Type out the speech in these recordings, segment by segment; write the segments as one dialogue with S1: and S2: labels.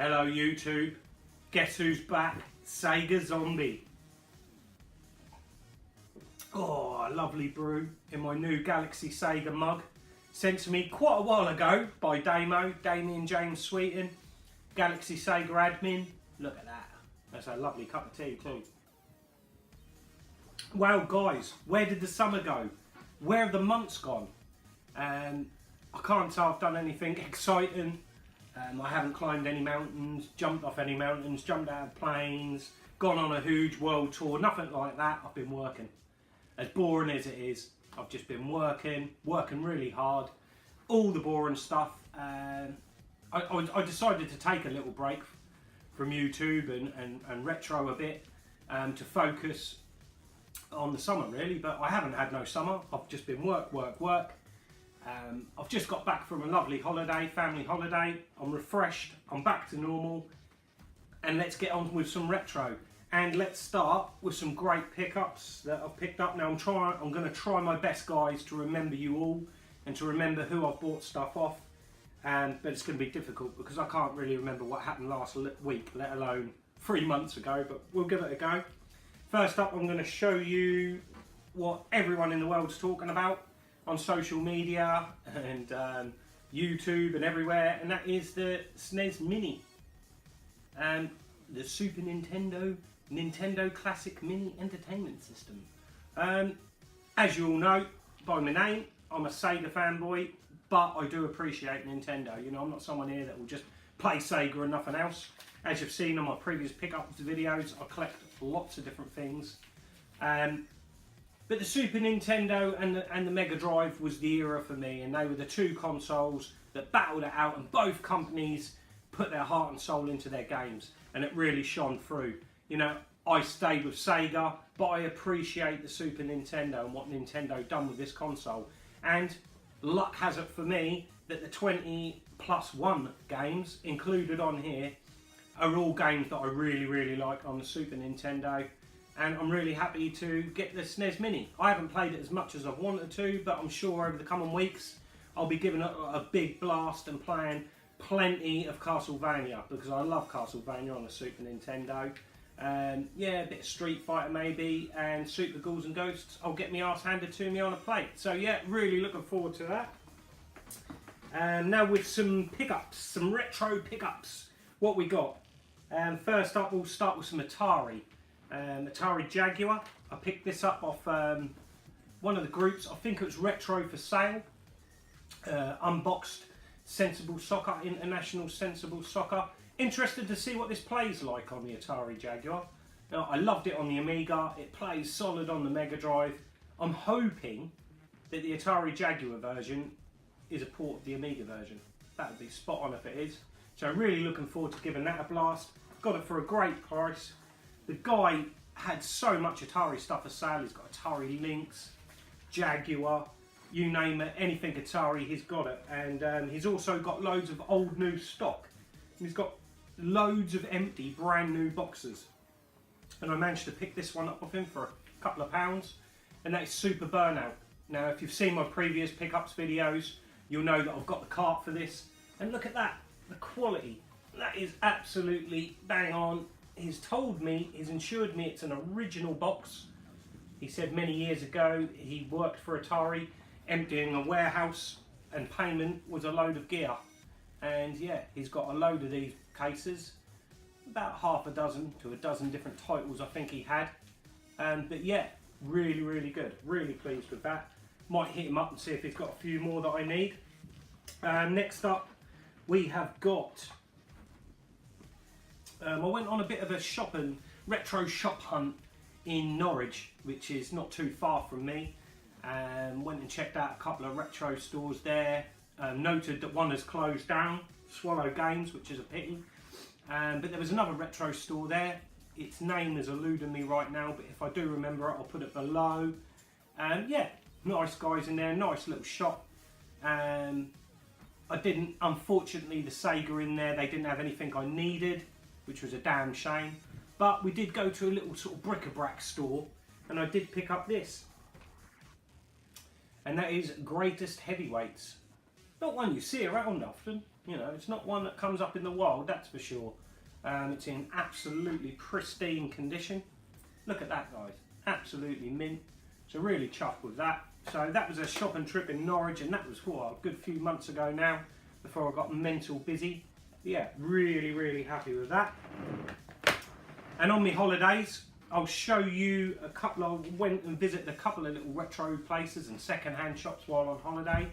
S1: Hello YouTube, guess who's back? Sega Zombie. Oh, a lovely brew in my new Galaxy Sega mug. Sent to me quite a while ago by Damien James Sweeten, Galaxy Sega admin. Look at that, that's a lovely cup of tea too. Well guys, where did the summer go? Where have the months gone? I can't say I've done anything exciting. I haven't climbed any mountains, jumped off any mountains, jumped out of planes, gone on a huge world tour, nothing like that. I've been working. As boring as it is, I've just been working really hard. All the boring stuff. I decided to take a little break from YouTube and retro a bit to focus on the summer really, but I haven't had no summer. I've just been work. I've just got back from a lovely holiday, family holiday. I'm refreshed, I'm back to normal, and let's get on with some retro. And let's start with some great pickups that I've picked up. Now I'm going to try my best, guys, to remember you all and to remember who I've bought stuff off. But it's going to be difficult because I can't really remember what happened last week, let alone 3 months ago, but we'll give it a go. First up, I'm going to show you what everyone in the world's talking about on social media and YouTube and everywhere, and that is the SNES Mini and the Super Nintendo Classic Mini Entertainment System. As you all know by my name, I'm a Sega fanboy, but I do appreciate Nintendo. You know, I'm not someone here that will just play Sega and nothing else. As you've seen on my previous pickups videos, I collect lots of different things. But the Super Nintendo and the Mega Drive was the era for me, and they were the two consoles that battled it out, and both companies put their heart and soul into their games, and it really shone through. You know, I stayed with Sega, but I appreciate the Super Nintendo and what Nintendo done with this console. And luck has it for me that the 20+1 games included on here are all games that I really like on the Super Nintendo. And I'm really happy to get the SNES Mini. I haven't played it as much as I've wanted to, but I'm sure over the coming weeks I'll be giving it a big blast and playing plenty of Castlevania, because I love Castlevania on the Super Nintendo. Yeah, a bit of Street Fighter maybe, and Super Ghouls and Ghosts. I'll get my arse handed to me on a plate. So yeah, really looking forward to that. Now with some pickups, some retro pickups. What we got? First up, we'll start with some Atari. Atari Jaguar. I picked this up off one of the groups. I think it was Retro for Sale. Unboxed Sensible Soccer, International Sensible Soccer. Interested to see what this plays like on the Atari Jaguar. Now, I loved it on the Amiga. It plays solid on the Mega Drive. I'm hoping that the Atari Jaguar version is a port of the Amiga version. That would be spot on if it is. So I'm really looking forward to giving that a blast. Got it for a great price. The guy had so much Atari stuff for sale. He's got Atari Lynx, Jaguar, you name it, anything Atari, he's got it. And he's also got loads of old new stock. He's got loads of empty, brand new boxes. And I managed to pick this one up off him for a couple of pounds. And that is Super Burnout. Now, if you've seen my previous pickups videos, you'll know that I've got the cart for this. And look at that, the quality. That is absolutely bang on. He's told me, he's assured me it's an original box. He said many years ago he worked for Atari, emptying a warehouse, and payment was a load of gear. And yeah, he's got a load of these cases, about half a dozen to a dozen different titles I think he had. But yeah, really good, really pleased with that. Might hit him up and see if he's got a few more that I need. Next up, we have got I went on a bit of a retro shop hunt in Norwich, which is not too far from me. Went and checked out a couple of retro stores there. Noted that one has closed down, Swallow Games, which is a pity. But there was another retro store there. Its name is eluding me right now, but if I do remember it, I'll put it below. Yeah, nice guys in there, nice little shop. I didn't, unfortunately, the Sega in there, they didn't have anything I needed, which was a damn shame. But we did go to a little sort of bric-a-brac store, and I did pick up this. And that is Greatest Heavyweights. Not one you see around often. You know, it's not one that comes up in the wild, that's for sure. It's in absolutely pristine condition. Look at that, guys, absolutely mint. So really chuffed with that. So that was a shopping trip in Norwich, and that was a good few months ago now, before I got mental busy. Yeah, really happy with that. And on my holidays, I'll show you a couple. I went and visited a couple of little retro places and second-hand shops while on holiday.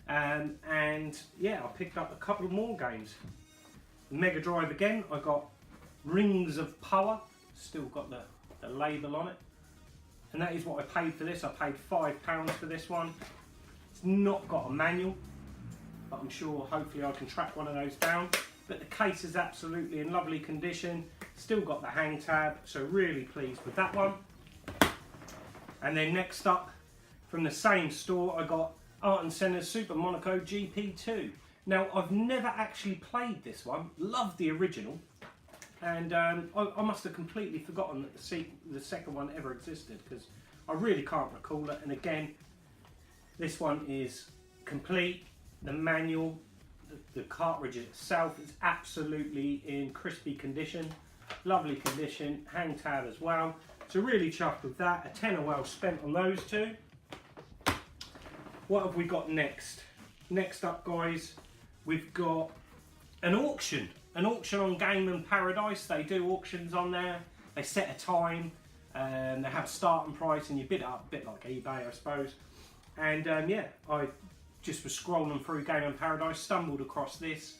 S1: And yeah, I picked up a couple more games. Mega Drive again, I got Rings of Power, still got the label on it. And that is what I paid for this. I paid £5 for this one. It's not got a manual, but I'm sure hopefully I can track one of those down. But the case is absolutely in lovely condition. Still got the hang tab, so really pleased with that one. And then next up, from the same store, I got Art and Centre's Super Monaco GP2. Now, I've never actually played this one. Love the original. And I must have completely forgotten that the second one ever existed, because I really can't recall it. And again, this one is complete. The manual, the cartridge itself is absolutely in crispy condition. Lovely condition, hang tab as well. So really chuffed with that. A tenner well spent on those two. What have we got next? Next up, guys, we've got an auction. An auction on Game and Paradise. They do auctions on there. They set a time. They have a starting price, and you bid it up, a bit like eBay, I suppose. And yeah, I just was scrolling through Game and Paradise, stumbled across this.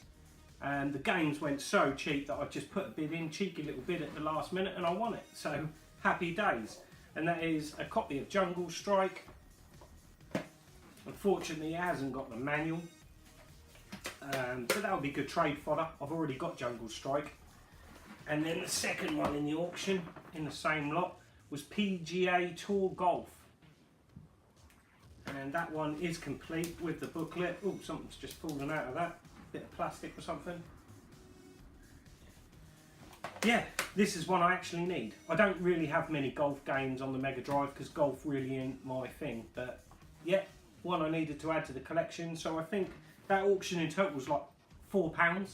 S1: And the games went so cheap that I just put a bid in, cheeky little bid at the last minute, and I won it. So happy days. And that is a copy of Jungle Strike. Unfortunately, it hasn't got the manual. But that would be good trade fodder. I've already got Jungle Strike. And then the second one in the auction, in the same lot, was PGA Tour Golf. And that one is complete with the booklet. Oh, something's just fallen out of that. Bit of plastic or something. Yeah, this is one I actually need. I don't really have many golf games on the Mega Drive, because golf really ain't my thing. But yeah, one I needed to add to the collection. So I think that auction in total was like £4.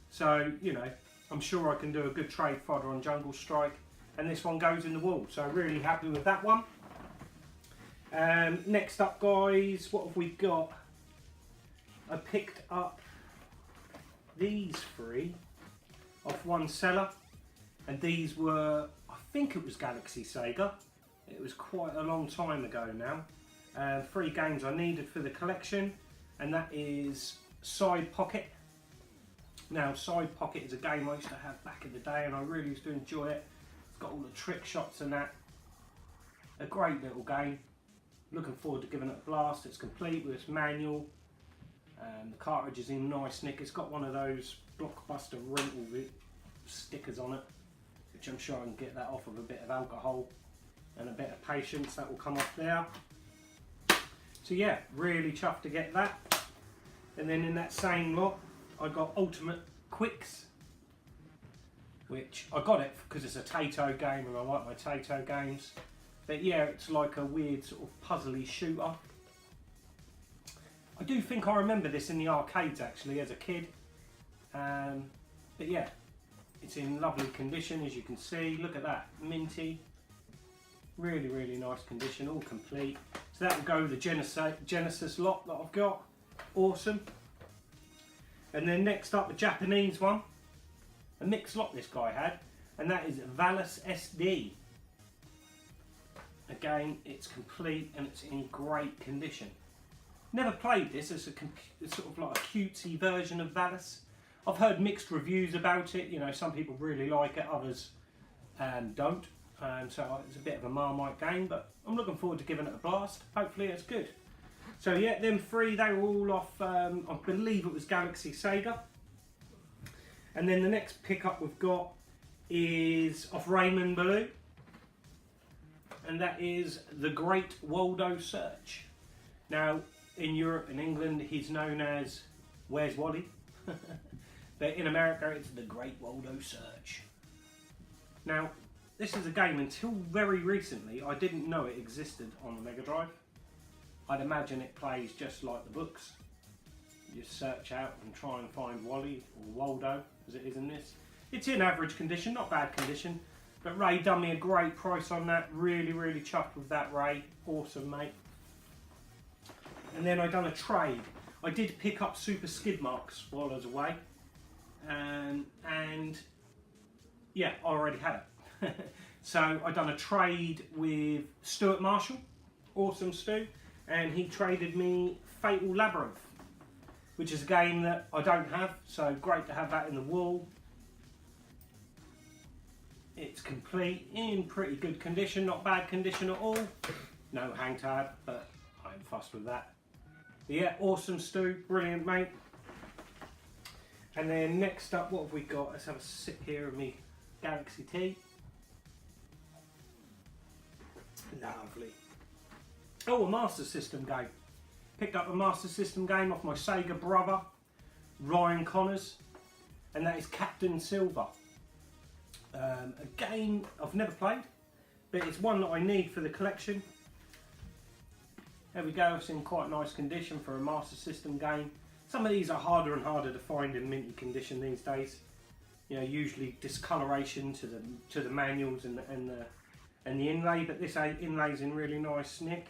S1: So, you know, I'm sure I can do a good trade fodder on Jungle Strike. And this one goes in the wall. So really happy with that one. Next up, guys, what have we got? I picked up these three off one seller. And these were, I think it was Galaxy Sega. It was quite a long time ago now. 3 games I needed for the collection. And that is Side Pocket. Now, Side Pocket is a game I used to have back in the day, and I really used to enjoy it. It's got all the trick shots and that. A great little game. Looking forward to giving it a blast. It's complete with its manual. The cartridge is in nice nick. It's got one of those Blockbuster rental stickers on it, which I'm sure I can get that off with a bit of alcohol and a bit of patience. That will come off there. So yeah, really chuffed to get that. And then in that same lot, I got Ultimate Quicks, which I got it because it's a Tato game and I like my Tato games. But yeah, it's like a weird sort of puzzly shooter. I do think I remember this in the arcades actually as a kid. But yeah, it's in lovely condition, as you can see. Look at that, minty. Really nice condition, all complete. So that will go with the Genesis lot that I've got. Awesome. And then next up, the Japanese one. A mixed lot this guy had. And that is Valis SD. Again, it's complete and it's in great condition. Never played this. It's sort of like a cutesy version of Valis. I've heard mixed reviews about it. You know, some people really like it, others don't. So it's a bit of a Marmite game, but I'm looking forward to giving it a blast. Hopefully it's good. So yeah, them 3, they were all off, I believe it was Galaxy Sega. And then the next pickup we've got is off Raymond Ballou. And that is The Great Waldo Search. Now, in Europe and England, he's known as Where's Wally? But in America, it's The Great Waldo Search. Now, this is a game, until very recently, I didn't know it existed on the Mega Drive. I'd imagine it plays just like the books. you search out and try and find Wally, or Waldo as it is in this. It's in average condition, not bad condition, but Ray done me a great price on that. Really chuffed with that, Ray. Awesome, mate. And then I done a trade. I did pick up Super Skid Marks while I was away, and yeah, I already had it. So I done a trade with Stuart Marshall, awesome Stu, and he traded me Fatal Labyrinth, which is a game that I don't have, so great to have that in the wall. It's complete, in pretty good condition, not bad condition at all. No hang tab, but I ain't fussed with that. But yeah, awesome Stu, brilliant mate. And then next up, what have we got? Let's have a sip here of me Galaxy tea. Lovely. Oh, a Master System game. Picked up a Master System game off my Sega brother, Ryan Connors, and that is Captain Silver. A game I've never played, but it's one that I need for the collection. There we go, it's in quite nice condition for a Master System game. Some of these are harder and harder to find in minty condition these days. You know, usually discoloration to the manuals and the inlay, but this inlay's in really nice nick.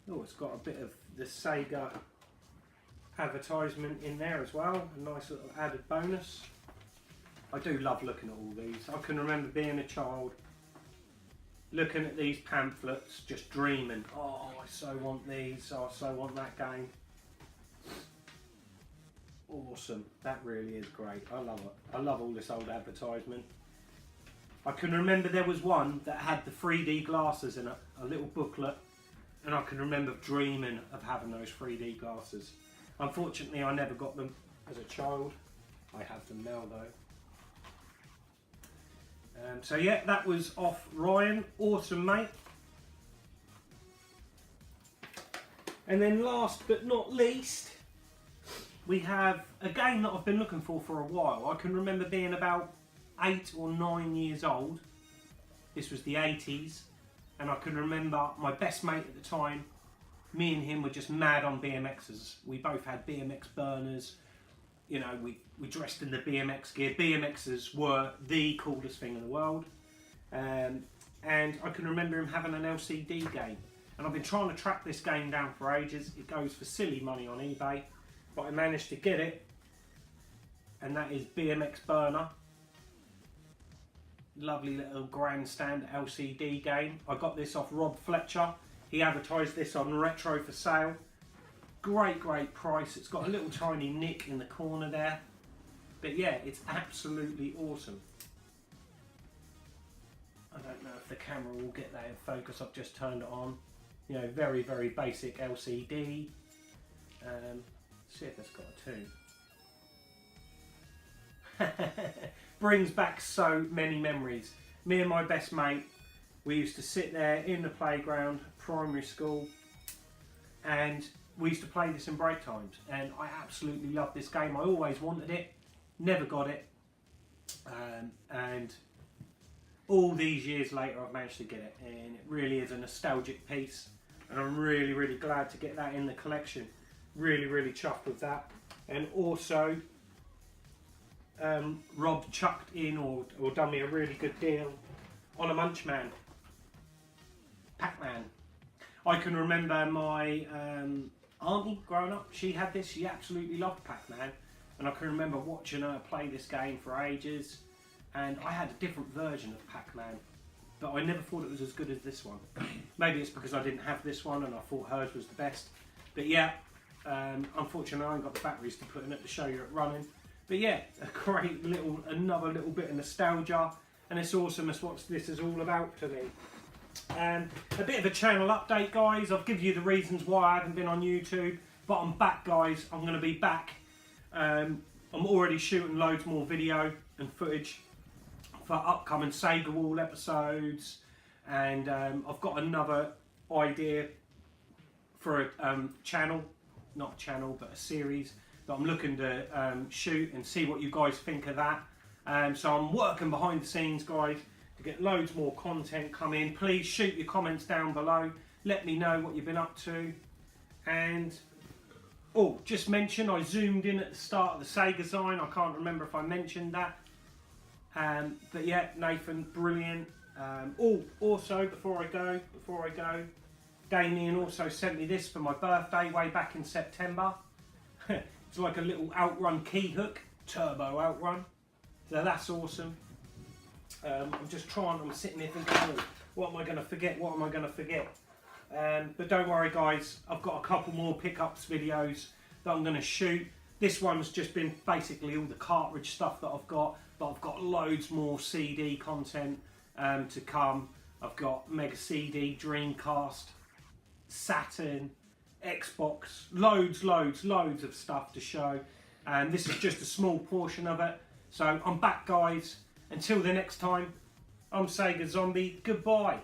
S1: Oh, it's got a bit of the Sega advertisement in there as well, a nice little added bonus. I do love looking at all these. I can remember being a child, looking at these pamphlets, just dreaming, oh, I so want these, oh, I so want that game. Awesome, that really is great. I love it. I love all this old advertisement. I can remember there was one that had the 3D glasses in it, a little booklet, and I can remember dreaming of having those 3D glasses. Unfortunately, I never got them as a child. I have them now though. So yeah, that was off Ryan. Awesome, mate. And then last but not least, we have a game that I've been looking for a while. I can remember being about 8 or 9 years old. This was the 80s, and I can remember my best mate at the time, me and him were just mad on BMXs. We both had BMX burners. You know, we dressed in the BMX gear. BMXs were the coolest thing in the world. And I can remember him having an LCD game. And I've been trying to track this game down for ages. It goes for silly money on eBay. But I managed to get it. And that is BMX Burner. Lovely little grandstand LCD game. I got this off Rob Fletcher. He advertised this on Retro for Sale. Great price. It's got a little tiny nick in the corner there. But yeah, it's absolutely awesome. I don't know if the camera will get that in focus. I've just turned it on. You know, very basic LCD. See if it's got a tune. Brings back so many memories. Me and my best mate, we used to sit there in the playground, primary school, and we used to play this in break times, and I absolutely loved this game. I always wanted it, never got it, and all these years later I've managed to get it, and it really is a nostalgic piece, and I'm really glad to get that in the collection. Really chuffed with that. And also Rob chucked in or done me a really good deal on a Munchman, Pac-Man. I can remember my auntie growing up, she had this, she absolutely loved Pac-Man, and I can remember watching her play this game for ages, and I had a different version of Pac-Man, but I never thought it was as good as this one. Maybe it's because I didn't have this one and I thought hers was the best, but yeah, unfortunately I ain't got the batteries to put in it to show you it running. But yeah, a great another little bit of nostalgia, and it's awesome. That's what this is all about to me. A bit of a channel update, guys. I've given you the reasons why I haven't been on YouTube, but I'm back, guys. I'm going to be back. I'm already shooting loads more video and footage for upcoming Sega Wall episodes, and I've got another idea for a channel, not a channel, but a series that I'm looking to shoot and see what you guys think of that. So I'm working behind the scenes, guys, to get loads more content come in. Please shoot your comments down below. Let me know what you've been up to. And Oh, just mention I zoomed in at the start of the Sega sign. I can't remember if I mentioned that. But yeah, Nathan, brilliant. Also before I go, Damien also sent me this for my birthday way back in September. It's like a little Outrun key hook, turbo Outrun. So that's awesome. I'm sitting here thinking, oh, what am I going to forget? What am I going to forget? But don't worry guys, I've got a couple more pickups videos that I'm going to shoot. This one's just been basically all the cartridge stuff that I've got, but I've got loads more CD content to come. I've got Mega CD, Dreamcast, Saturn, Xbox, loads of stuff to show. And this is just a small portion of it. So I'm back guys. Until the next time, I'm Sega Zombie. Goodbye.